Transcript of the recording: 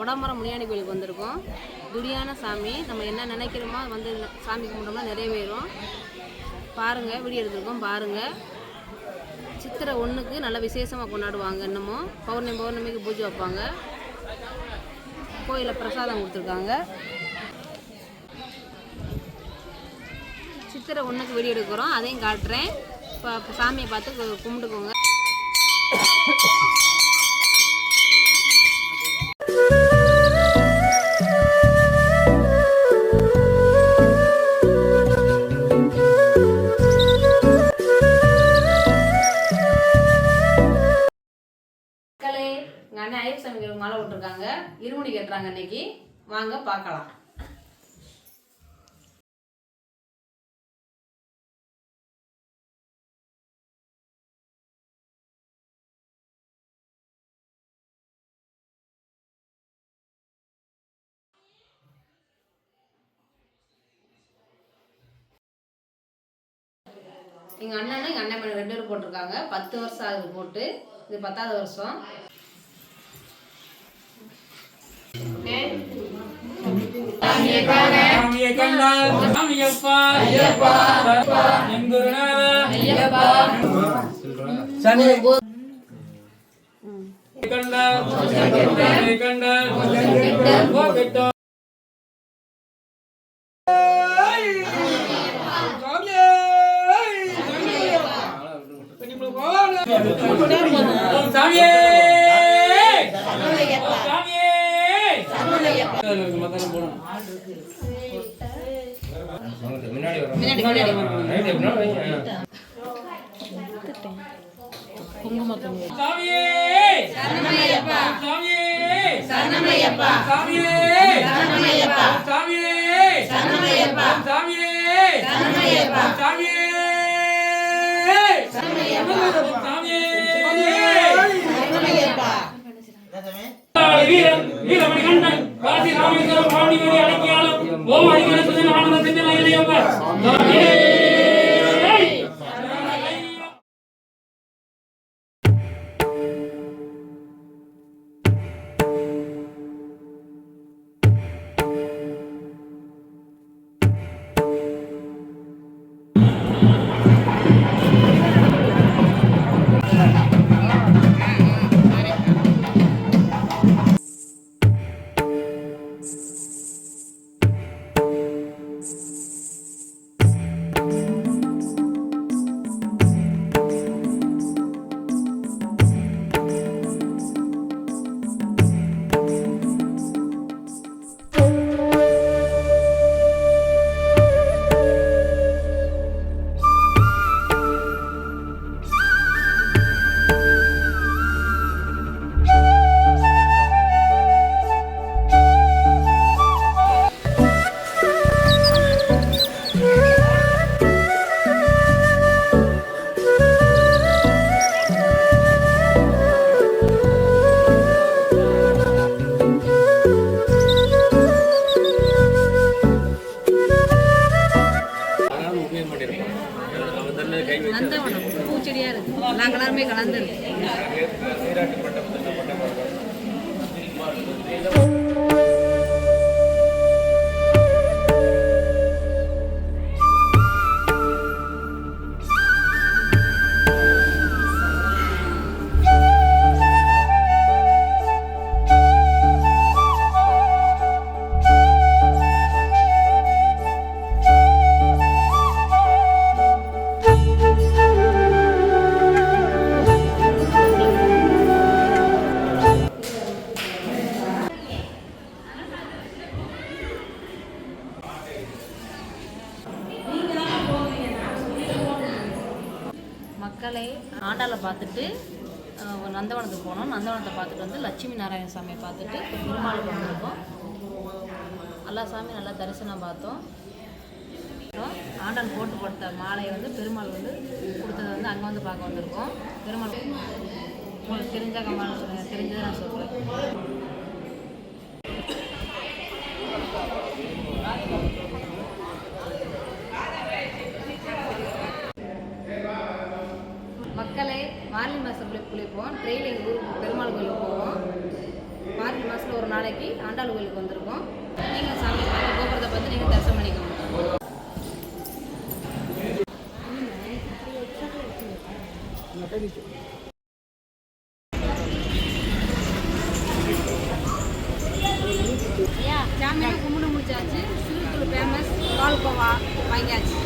உடம்பரம் முனியாண்டி கோயிலுக்கு வந்திருக்கோம். துடியான சாமி, நம்ம என்ன நினைக்கிறோமோ வந்து சாமி கும்பிட்டோம்னா நிறைவேறும். பாருங்கள், வீடியோ எடுத்துருக்கோம் பாருங்கள். சித்திரை 1க்கு நல்ல விசேஷமாக கொண்டாடுவாங்க. இன்னமும் பௌர்ணமிக்கு பூஜை வைப்பாங்க. கோயிலில் பிரசாதம் கொடுத்துருக்காங்க. சித்திரை 1க்கு வீடியோ எடுக்கிறோம், அதையும் காட்டுறேன். இப்போ சாமியை பார்த்து கும்பிட்டுக்கோங்க. எங்கள் அண்ணன் ஐயப்ப சாமிக்கு மாலை விட்டுருக்காங்க. இருமுடி கட்டுறாங்க. இன்னைக்கு வாங்க பார்க்கலாம். எங்கள் அண்ணனும் எங்கள் அண்ணன் 2 பேரும் போட்டிருக்காங்க. 10 வருஷம் ஆகுது போட்டு. இது 10வது வருஷம். நந்தவனம் பூச்செடியா இருக்கு. எல்லா கலருமே கலந்துருக்கு. மக்களை ஆண்டாளை பார்த்துட்டு நந்தவனத்துக்கு போனோம். நந்தவனத்தை பார்த்துட்டு வந்து லட்சுமி நாராயண சாமியை பார்த்துட்டு பெருமாளுக்கு வந்திருக்கோம். எல்லா சாமியும் நல்லா தரிசனம் பார்த்தோம். ஆண்டாள் போட்டு கொடுத்த மாலையை வந்து பெருமாள் வந்து கொடுத்ததை வந்து அங்கே வந்து பார்க்க வந்திருக்கோம். பெருமாள் உங்களுக்கு தெரிஞ்ச கமால் சொல்லுங்கள், தெரிஞ்சதை நான் சொல்கிறேன். மக்களே, மார்கழி மாதம் குளிப்போம். ட்ரெயின் எங்கள் ஊருக்கு பெருமாள் கோயிலுக்கு போவோம். மார்கழி மாதத்தில் ஒரு நாளைக்கு ஆண்டாள் கோயிலுக்கு வந்திருக்கோம். நீங்கள் சாமி பார்த்து கோபுரத்தை பார்த்து நீங்கள் தரிசனம் பண்ணிக்கோங்க. சாமியை கும்பிட்டு முடிச்சாச்சு. சிறுத்தூள் ஃபேமஸ் பால்கோவா வாங்கியாச்சு.